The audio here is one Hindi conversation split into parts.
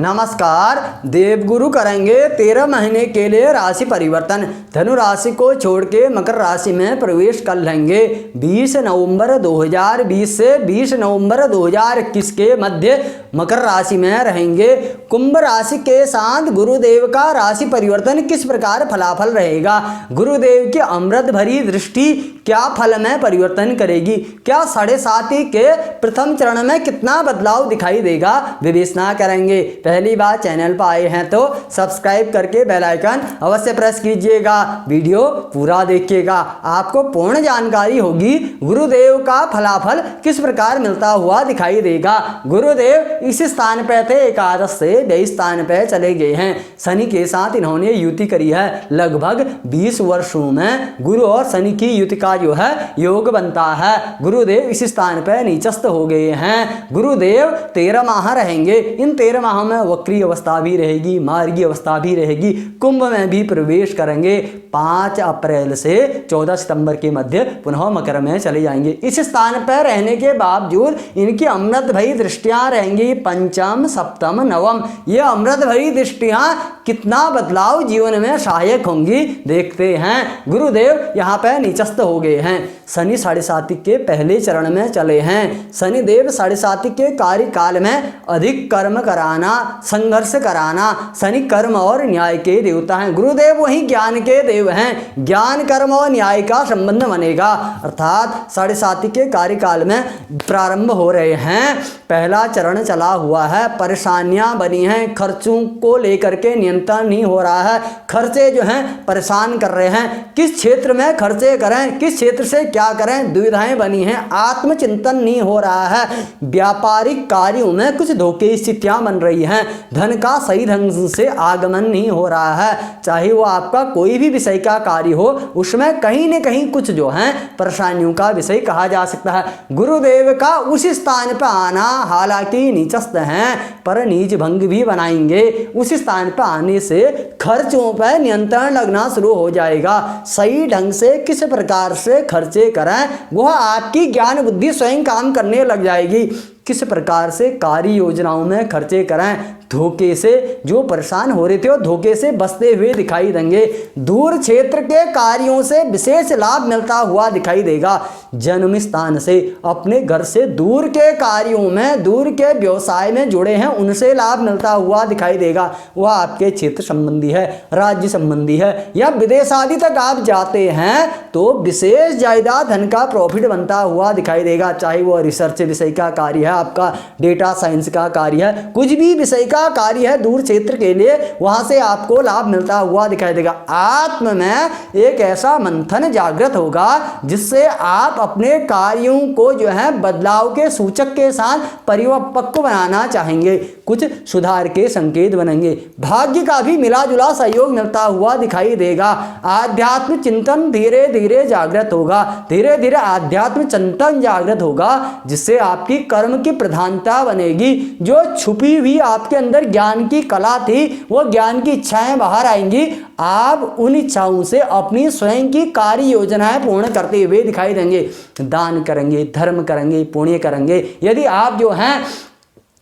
नमस्कार। देवगुरु करेंगे 13 महीने के लिए राशि परिवर्तन। धनु राशि को छोड़ के मकर राशि में प्रवेश कर लेंगे। 20 नवंबर 2020 से 20 नवंबर 2021 के मध्य मकर राशि में रहेंगे। कुंभ राशि के साथ गुरुदेव का राशि परिवर्तन किस प्रकार फलाफल रहेगा? गुरुदेव की अमृत भरी दृष्टि क्या फल में परिवर्तन करेगी? क्या 7.5 के प्रथम चरण में कितना बदलाव दिखाई देगा? विवेचना करेंगे। पहली बार चैनल पर आए हैं तो सब्सक्राइब करके बेल आइकन अवश्य प्रेस कीजिएगा। वीडियो पूरा देखिएगा, आपको पूर्ण जानकारी होगी गुरुदेव का फलाफल किस प्रकार मिलता हुआ दिखाई देगा। गुरुदेव इस स्थान पे थे, एकादश से 22 स्थान पे चले गए हैं। शनि के साथ इन्होंने युति करी है। लगभग 20 वर्षों में गुरु और शनि की युति का जो है योग बनता है। गुरुदेव इस स्थान पे नीचस्थ हो गए हैं। गुरुदेव 13 माह रहेंगे। इन 13 माह में वक्री अवस्था भी रहेगी, मार्गी अवस्था भी रहेगी। कुंभ में भी प्रवेश करेंगे। 5 अप्रैल से 14 सितंबर के मध्य पुनः मकर में चले जाएंगे। इस स्थान पर रहने के बावजूद इनकी अमृत भरी दृष्टियां रहेंगी। पंचम, सप्तम, नवम, ये अमृत भरी दृष्टियां कितना बदलाव जीवन में सहायक होंगी देखते हैं। गुरुदेव यहाँ पे नीचस्थ हो गए हैं। शनि 7.5 के पहले चरण में चले हैं। शनिदेव 7.5 के कार्यकाल में अधिक कर्म कराना, संघर्ष कराना। शनि कर्म और न्याय के देवता हैं। गुरुदेव वही ज्ञान के देव हैं। ज्ञान, कर्म और न्याय का संबंध बनेगा। अर्थात 7.5 के कार्यकाल में प्रारंभ हो रहे हैं। पहला चरण चला हुआ है। परेशानियां बनी हैं, खर्चों को लेकर के नियंत्रण नहीं हो रहा है। खर्चे जो हैं परेशान कर रहे हैं। किस क्षेत्र में खर्चे करें, किस क्षेत्र से क्या करें, दुविधाएं बनी हैं। आत्मचिंतन नहीं हो रहा है। व्यापारिक कार्यों में कुछ धोखे की स्थितियां बन रही हैं। धन का सही ढंग से आगमन नहीं हो रहा है। चाहे वो आपका कोई भी विषय का कार्य हो, उसमें कहीं न कहीं कुछ जो है परेशानियों का विषय कहा जा सकता है। गुरुदेव का उस स्थान पर आना, हालांकि नीचस्थ हैं पर नीच भंग भी बनाएंगे। उस स्थान पर आने से खर्चों पर नियंत्रण लगना शुरू हो जाएगा। सही ढंग से किस प्रकार से खर्चे करें, वह आपकी ज्ञान बुद्धि स्वयं काम करने लग जाएगी। किस प्रकार से कार्य योजनाओं में खर्चे करें, धोखे से जो परेशान हो रहे थे वो धोखे से बचते हुए दिखाई देंगे। दूर क्षेत्र के कार्यों से विशेष लाभ मिलता हुआ दिखाई देगा। जन्म स्थान से, अपने घर से दूर के कार्यों में, दूर के व्यवसाय में जुड़े हैं, उनसे लाभ मिलता हुआ दिखाई देगा। वह आपके क्षेत्र संबंधी है, राज्य संबंधी है या विदेश आदि तक आप जाते हैं तो विशेष जायदाद धन का प्रॉफिट बनता हुआ दिखाई देगा। चाहे वो रिसर्च विषय का कार्य है, आपका डेटा साइंस का कार्य है, कुछ भी विषय का कार्य है दूर क्षेत्र के लिए, वहां से आपको लाभ मिलता हुआ दिखाई देगा। आत्म में एक ऐसा मंथन जागृत होगा जिससे आप अपने कार्यों को जो है बदलाव के सूचक के साथ परिपक्व बनाना चाहेंगे। कुछ सुधार के संकेत बनेंगे। भाग्य का भी मिला जुला सहयोग मिलता हुआ दिखाई देगा। आध्यात्म चिंतन धीरे धीरे जागृत होगा। धीरे धीरे आध्यात्म चिंतन जागृत होगा जिससे आपकी कर्म की प्रधानता बनेगी। जो छुपी हुई आपके अंदर ज्ञान की कला थी, वो ज्ञान की इच्छाएं बाहर आएंगी। आप उन इच्छाओं से अपनी स्वयं की कार्य योजनाएं पूर्ण करते हुए दिखाई देंगे। दान करेंगे, धर्म करेंगे, पुण्य करेंगे। यदि आप जो हैं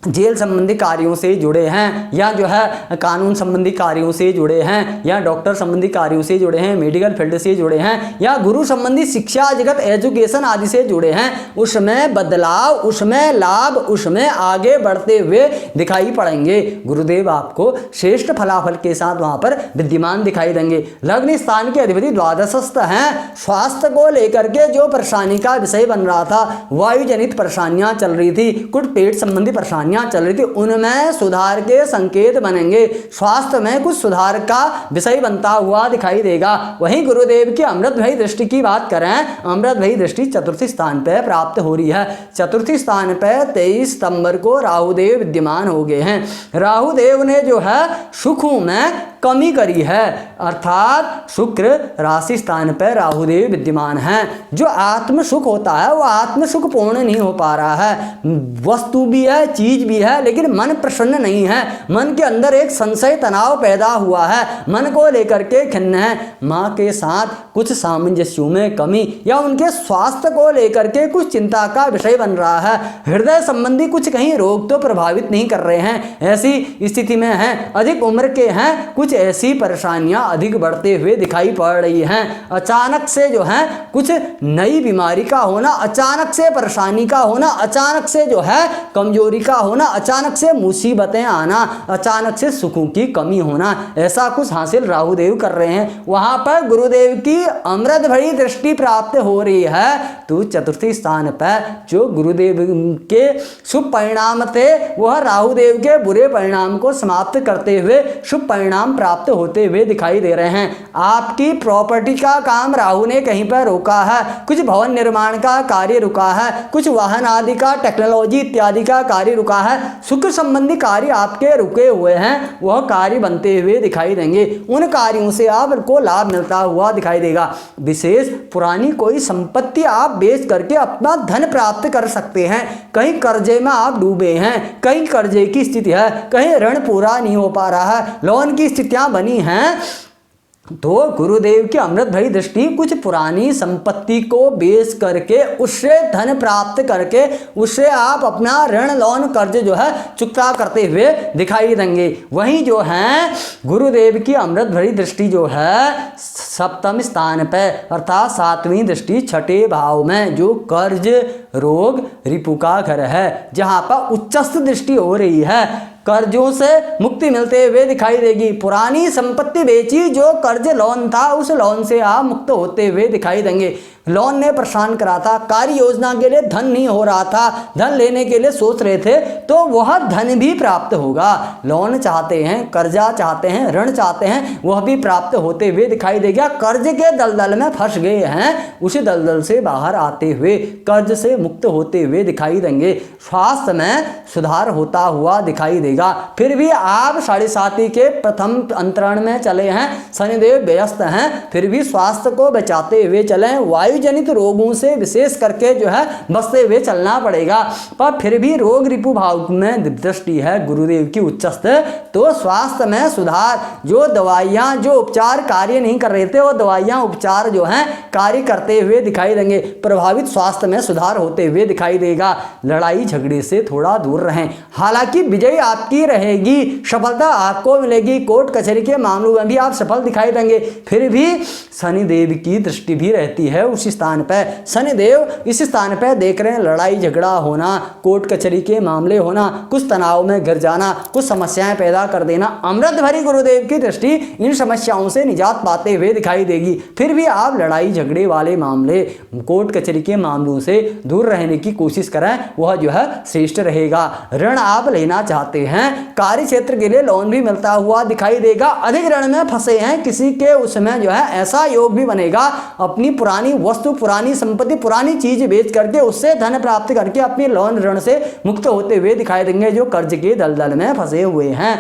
जेल संबंधी कार्यों से जुड़े हैं या जो है कानून संबंधी कार्यों से जुड़े हैं या डॉक्टर संबंधी कार्यों से जुड़े हैं, मेडिकल फील्ड से जुड़े हैं या गुरु संबंधी शिक्षा जगत एजुकेशन आदि से जुड़े हैं, उसमें बदलाव, उसमें लाभ, उसमें आगे बढ़ते हुए दिखाई पड़ेंगे। गुरुदेव आपको श्रेष्ठ फलाफल के साथ वहां पर विद्यमान दिखाई देंगे। लग्न स्थान के अधिपति द्वादशस्थ हैं। स्वास्थ्य को लेकर के जो परेशानी का विषय बन रहा था, वायु जनित परेशानियां चल रही थी, कुछ पेट संबंधी परेशानियां चल रही थी, उनमें सुधार के संकेत बनेंगे। स्वास्थ्य में कुछ सुधार का विषय बनता हुआ दिखाई देगा। वहीं गुरुदेव की अमृत भरी दृष्टि की बात करें, अमृत भरी दृष्टि चतुर्थ स्थान पर प्राप्त हो रही है। चतुर्थ स्थान पर 23 सितंबर को राहुदेव विद्यमान हो गए हैं। राहुदेव ने जो है सुखों में कमी करी है, अर्थात शुक्र राशि स्थान पर राहुदेव विद्यमान हैं। जो आत्म सुख होता है वो आत्म सुख पूर्ण नहीं हो पा रहा है, वस्तु भी है, चीज भी है, लेकिन मन प्रसन्न नहीं है। मन के अंदर एक संशय तनाव पैदा हुआ है, मन को लेकर के खिन्न है, माँ के साथ कुछ सामंजस्यों में कमी या उनके स्वास्थ्य को लेकर के कुछ चिंता का विषय बन रहा है। हृदय संबंधी कुछ कहीं रोग तो प्रभावित नहीं कर रहे हैं, ऐसी स्थिति में हैं। अधिक उम्र के हैं, कुछ ऐसी परेशानियां अधिक बढ़ते हुए दिखाई पड़ रही हैं। अचानक से जो है कुछ नई बीमारी का होना, अचानक से परेशानी का होना, अचानक से जो है कमजोरी का होना, अचानक से मुसीबतें आना, अचानक से सुखों की कमी होना, ऐसा कुछ हासिल राहुदेव कर रहे हैं। वहां पर गुरुदेव की अमृत भरी दृष्टि प्राप्त हो रही है। तो चतुर्थी स्थान पर जो गुरुदेव के शुभ परिणाम थे वह राहुदेव के बुरे परिणाम को समाप्त करते हुए शुभ परिणाम प्राप्त होते हुए दिखाई दे रहे हैं। आपकी प्रॉपर्टी का काम राहु ने कहीं पर रोका है, कुछ भवन निर्माण का कार्य रुका है, कुछ वाहन आदि का, टेक्नोलॉजी इत्यादि का कार्य रुका है। शुक्र संबंधी कार्य आपके रुके हुए हैं, वह कार्य बनते हुए दिखाई देंगे। उन कार्यों से आपको लाभ मिलता हुआ दिखाई देगा। विशेष पुरानी कोई संपत्ति आप बेच करके अपना धन प्राप्त कर सकते हैं। कहीं कर्जे में आप डूबे हैं, कहीं कर्जे की स्थिति है, कहीं ऋण पूरा नहीं हो पा रहा है, लोन की स्थितियां बनी हैं, तो गुरुदेव की अमृत भरी दृष्टि कुछ पुरानी संपत्ति को बेच करके उससे धन प्राप्त करके उससे आप अपना ऋण लोन कर्ज जो है चुकता करते हुए दिखाई देंगे। वहीं जो है गुरुदेव की अमृत भरी दृष्टि जो है सप्तम स्थान पे अर्थात सातवीं दृष्टि छठे भाव में जो कर्ज रोग रिपु का घर है, जहां पर उच्चस्थ दृष्टि हो रही है, कर्जों से मुक्ति मिलते हुए दिखाई देगी। पुरानी संपत्ति बेची, जो कर्ज लोन था उस लोन से आप मुक्त होते हुए दिखाई देंगे। लोन ने परेशान करा था, कार्य योजना के लिए धन नहीं हो रहा था, धन लेने के लिए सोच रहे थे, तो वह धन भी प्राप्त होगा। लोन चाहते हैं, कर्जा चाहते हैं, ऋण चाहते हैं, वह भी प्राप्त होते हुए दिखाई देगा। कर्ज के दलदल में फंस गए हैं, उसी दलदल से बाहर आते हुए कर्ज से मुक्त होते हुए दिखाई देंगे। स्वास्थ्य में सुधार होता हुआ दिखाई देगा। फिर भी आप 7.5 के प्रथम अंतरण में चले हैं, शनिदेव व्यस्त हैं, फिर भी स्वास्थ्य को बचाते हुए चलें। वायु जनित रोगों से विशेष करके जो है बचते हुए चलना पड़ेगा। पर फिर भी रोग रिपु भाव में दृष्टि है गुरुदेव की उच्चस्थ, तो स्वास्थ्य में सुधार, जो दवाइयां जो उपचार कार्य नहीं कर रहे थे वो दवाइयां उपचार जो हैं कार्य करते हुए दिखाई देंगे। प्रभावित स्वास्थ्य में सुधार होते हुए दिखाई देगा। लड़ाई झगड़े से थोड़ा दूर रहें। हालांकि विजय आपकी रहेगी, सफलता आपको मिलेगी, कोर्ट कचहरी के मामलों में भी आप सफल दिखाई देंगे। फिर भी शनिदेव की दृष्टि भी रहती है उस स्थान पर। शनिदेव इस स्थान पर देख रहे हैं लड़ाई झगड़ा होना, कोर्ट कचहरी के मामले होना, कुछ तनाव में गिर जाना, कुछ समस्याएं पैदा कर देना। अमृत भरी गुरुदेव की दृष्टि इन समस्याओं से निजात पाते हुए दिखाई देगी। फिर भी आप लड़ाई झगड़े वाले मामले, कोर्ट कचहरी के मामलों से दूर रहने की कोशिश करें, वह जो है श्रेष्ठ रहेगा। ऋण आप लेना चाहते हैं, कार्य क्षेत्र के लिए लोन भी मिलता हुआ दिखाई देगा। अधिक ऋण में फंसे हैं किसी के, उसमें जो है ऐसा योग भी बनेगा, अपनी पुरानी वस्तु, पुरानी संपत्ति, पुरानी चीज बेच करके उससे धन प्राप्त करके अपनी लोन ऋण से मुक्त होते हुए दिखाई देंगे जो कर्ज के दलदल में फंसे हुए हैं।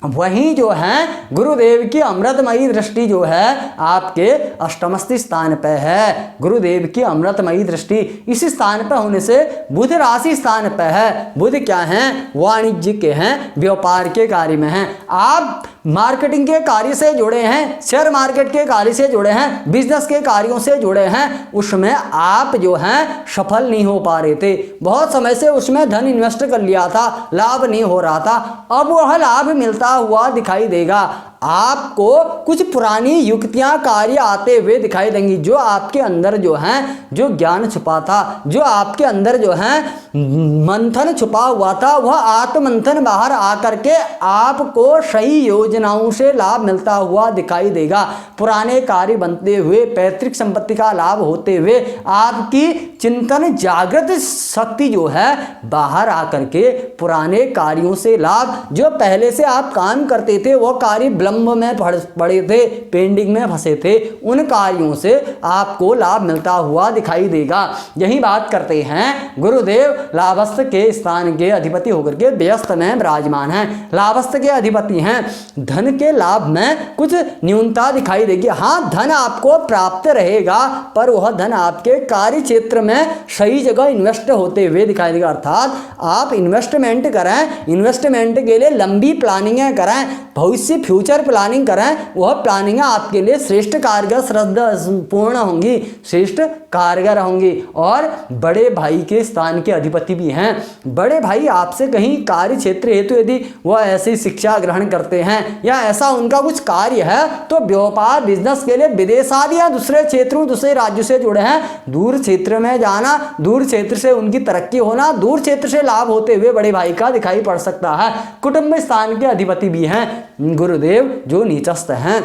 वहीं जो है गुरुदेव की अमृतमयी दृष्टि जो है आपके अष्टमस्थ स्थान पर है। गुरुदेव की अमृतमयी दृष्टि इस स्थान पर होने से बुध राशि स्थान पर है। बुध क्या है? वाणिज्य के हैं, व्यापार के कार्य में हैं। आप मार्केटिंग के कार्य से जुड़े हैं, शेयर मार्केट के कार्य से जुड़े हैं, बिजनेस के कार्यों से जुड़े हैं, उसमें आप जो हैं सफल नहीं हो पा रहे थे। बहुत समय से उसमें धन इन्वेस्ट कर लिया था, लाभ नहीं हो रहा था, अब वह लाभ मिलता हुआ दिखाई देगा। आपको कुछ पुरानी युक्तियां कार्य आते हुए दिखाई देंगी। जो आपके अंदर जो है जो ज्ञान छुपा था, जो आपके अंदर जो है मंथन छुपा हुआ था, वह आत्ममंथन बाहर आकर के आपको सही योजनाओं से लाभ मिलता हुआ दिखाई देगा। पुराने कार्य बनते हुए, पैतृक संपत्ति का लाभ होते हुए, आपकी चिंतन जागृत शक्ति जो है बाहर आकर के पुराने कार्यों से लाभ, जो पहले से आप काम करते थे वो कार्य विलंब में पड़े थे, पेंडिंग में फंसे थे, उन कार्यों से आपको लाभ मिलता हुआ दिखाई देगा। यही बात करते हैं गुरुदेव लाभस्थ के स्थान के अधिपति होकर के व्यस्त में विराजमान हैं, लाभस्थ के अधिपति हैं। धन के लाभ में कुछ न्यूनता दिखाई देगी। हाँ, धन आपको प्राप्त रहेगा, पर वह धन आपके कार्य क्षेत्र में सही जगह इन्वेस्ट होते हुए दिखाई देगा। अर्थात आप इन्वेस्टमेंट करें, इन्वेस्टमेंट के लिए लंबी प्लानिंगें करें, भविष्य फ्यूचर प्लानिंग करें, वह प्लानिंग आपके लिए श्रेष्ठ कारगर श्रद्धापूर्ण होंगी, श्रेष्ठ कारगर होंगी। और बड़े भाई के स्थान के अधिपति भी हैं। बड़े भाई आपसे कहीं कार्य क्षेत्र हेतु यदि वह ऐसी शिक्षा ग्रहण करते हैं या ऐसा उनका कुछ कार्य है, तो व्यापार बिजनेस के लिए विदेश आदि या दूसरे क्षेत्रों दूसरे राज्यों से जुड़े हैं, दूर क्षेत्र में जाना, दूर क्षेत्र से उनकी तरक्की होना, दूर क्षेत्र से लाभ होते हुए बड़े भाई का दिखाई पड़ सकता है। कुटुंब स्थान के अधिपति भी हैं गुरुदेव जो नीचस्थ हैं।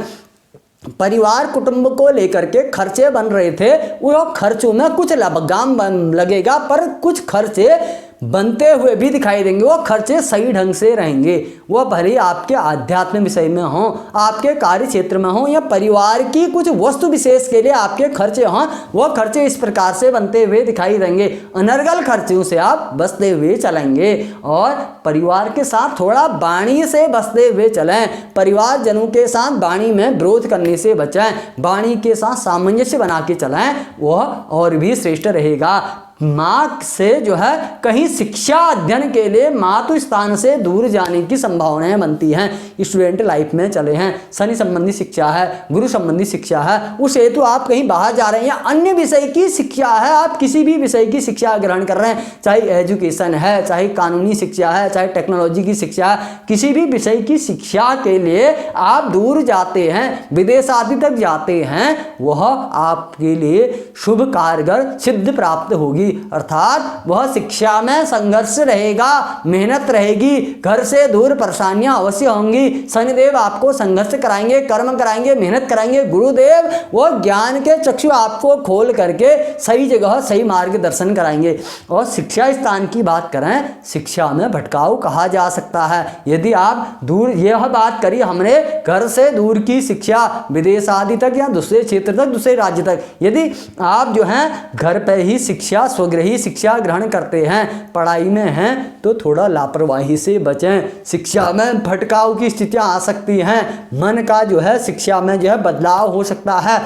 परिवार कुटुंब को लेकर के खर्चे बन रहे थे, वो खर्चों में कुछ लगाम लगेगा, पर कुछ खर्चे बनते हुए भी दिखाई देंगे। वो खर्चे सही ढंग से रहेंगे, वह भले आपके आध्यात्मिक विषय में हो, आपके कार्य क्षेत्र में हो, या परिवार की कुछ वस्तु विशेष के लिए आपके खर्चे हों, वह खर्चे इस प्रकार से बनते हुए दिखाई देंगे। अनर्गल खर्चों से आप बचते हुए चलेंगे और परिवार के साथ थोड़ा वाणी से बचते हुए चलें। परिवार जनों के साथ वाणी में विरोध करने से बचें, वाणी के साथ सामंजस्य बना के चलें, वह और भी श्रेष्ठ रहेगा। माँ से जो है कहीं शिक्षा अध्ययन के लिए मातु स्थान से दूर जाने की संभावनाएं बनती हैं। स्टूडेंट लाइफ में चले हैं, शनि संबंधी शिक्षा है, गुरु संबंधी शिक्षा है, उस हेतु आप कहीं बाहर जा रहे हैं, या अन्य विषय की शिक्षा है, आप किसी भी विषय की शिक्षा ग्रहण कर रहे हैं, चाहे एजुकेशन है, चाहे कानूनी शिक्षा है, चाहे टेक्नोलॉजी की शिक्षा है, किसी भी विषय की शिक्षा के लिए आप दूर जाते हैं, विदेश आदि तक जाते हैं, वह आपके लिए शुभ कारगर सिद्ध प्राप्त होगी। अर्थात वह शिक्षा में संघर्ष रहेगा, मेहनत रहेगी, घर से दूर परेशानियां अवश्य होंगी। शनिदेव आपको संघर्ष कराएंगे, कर्म कराएंगे, मेहनत कराएंगे। गुरुदेव वो ज्ञान के चक्षु आपको खोल करके सही जगह सही मार्गदर्शन कराएंगे। और शिक्षा स्थान की बात करें, शिक्षा में भटकाव कहा जा सकता है। यदि आप दूर, यह बात करी हमने घर से दूर की शिक्षा, विदेश आदि तक या दूसरे क्षेत्र तक, दूसरे राज्य तक, यदि आप जो है घर पर ही शिक्षा, स्वगृही शिक्षा ग्रहण करते हैं, पढ़ाई में हैं, तो थोड़ा लापरवाही से बचें। शिक्षा में भटकाव की स्थितियां आ सकती हैं, मन का जो है शिक्षा में जो है बदलाव हो सकता है,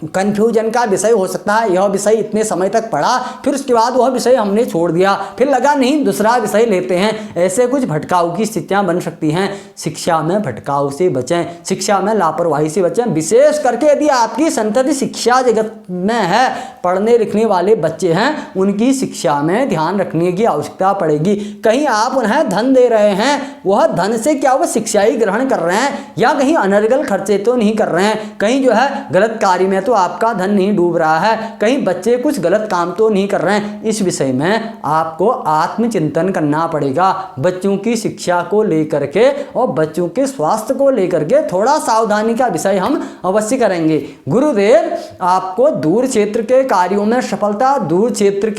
कन्फ्यूजन का विषय हो सकता है। यह विषय इतने समय तक पढ़ा, फिर उसके बाद वह विषय हमने छोड़ दिया, फिर लगा नहीं दूसरा विषय लेते हैं, ऐसे कुछ भटकाव की स्थितियां बन सकती हैं। शिक्षा में भटकाव से बचें, शिक्षा में लापरवाही से बचें। विशेष करके यदि आपकी संतति शिक्षा जगत में है, पढ़ने लिखने वाले बच्चे हैं, उनकी शिक्षा में ध्यान रखने की आवश्यकता पड़ेगी। कहीं आप उन्हें धन दे रहे हैं, वह धन से क्या वह शिक्षा ही ग्रहण कर रहे हैं, या कहीं अनर्गल खर्चे तो नहीं कर रहे हैं, कहीं जो है गलत कार्य में तो आपका धन नहीं डूब रहा है, कहीं बच्चे कुछ गलत काम तो नहीं कर रहे हैं। इस विषय में आपको आत्मचिंतन करना पड़ेगा। बच्चों की शिक्षा को लेकर के और बच्चों के स्वास्थ्य को लेकर के थोड़ा सावधानी का विषय हम अवश्य करेंगे। गुरुदेव आपको दूर क्षेत्र के कार्यों में सफलता, दूर क्षेत्र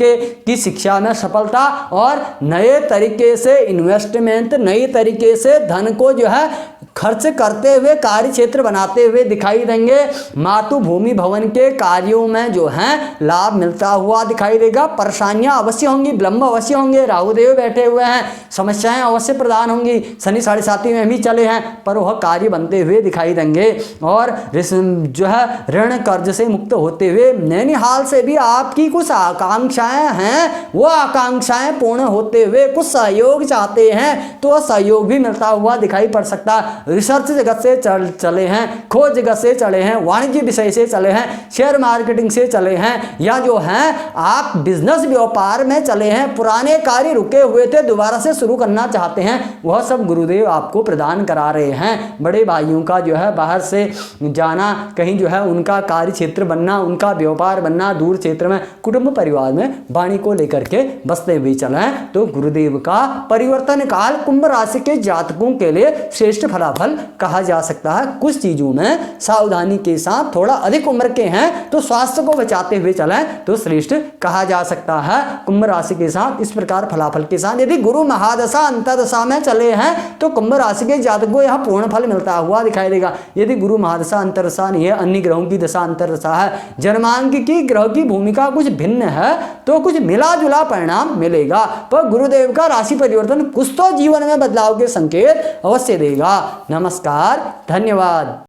की शिक्षा में सफलता और नए तरीके से इन्वेस्टमेंट, नई तरीके से धन को जो है खर्च करते हुए कार्य क्षेत्र बनाते हुए दिखाई देंगे। मातृभूमि भवन के कार्यों में जो है लाभ मिलता हुआ दिखाई देगा। परेशानियां अवश्य होंगी, विलंब अवश्य होंगे, राहुदेव बैठे हुए हैं, समस्याएं अवश्य प्रदान होंगी, शनि 7.5 में भी चले हैं, पर वह कार्य बनते हुए दिखाई देंगे। और जो है ऋण कर्ज से मुक्त होते हुए नैनीहाल से भी आपकी कुछ आकांक्षाएं हैं, वो आकांक्षाएं पूर्ण होते हुए कुछ सहयोग चाहते हैं, तो सहयोग भी मिलता हुआ दिखाई पड़ सकता है। रिसर्च जगत से चले हैं, खोज जगत से चले हैं, वाणिज्य विषय से चले हैं, शेयर मार्केटिंग से चले हैं, या जो हैं आप बिजनेस व्यापार में चले हैं, पुराने कार्य रुके हुए थे दोबारा से शुरू करना चाहते हैं, वह सब गुरुदेव आपको प्रदान करा रहे हैं। बड़े भाइयों का जो है बाहर से जाना, कहीं जो है उनका कार्य क्षेत्र बनना, उनका व्यापार बनना, दूर क्षेत्र में कुटुंब परिवार में वाणी को लेकर के बसते हुए चले, तो गुरुदेव का परिवर्तन काल कुंभ राशि के जातकों के लिए श्रेष्ठ फला फल कहा जा सकता है। कुछ चीजों में सावधानी के साथ थोड़ा अधिक उम्र के हैं तो स्वास्थ्य को बचाते हुए चलें तो श्रेष्ठ कहा जा सकता है। कुंभ राशि के साथ इस प्रकार फलाफल के साथ यदि गुरु महादशा अंतरदशा में चले हैं तो कुंभ राशि के जातक को यह पूर्ण फल मिलता हुआ दिखाई देगा। यदि गुरु महादशा अंतरदशा नहीं है, अन्य ग्रहों की दशा अंतरदशा है, जन्मांक की ग्रह की भूमिका कुछ भिन्न है तो कुछ मिला जुला परिणाम मिलेगा। पर गुरुदेव का राशि परिवर्तन कुछ तो जीवन में बदलाव के संकेत अवश्य देगा। नमस्कार, धन्यवाद।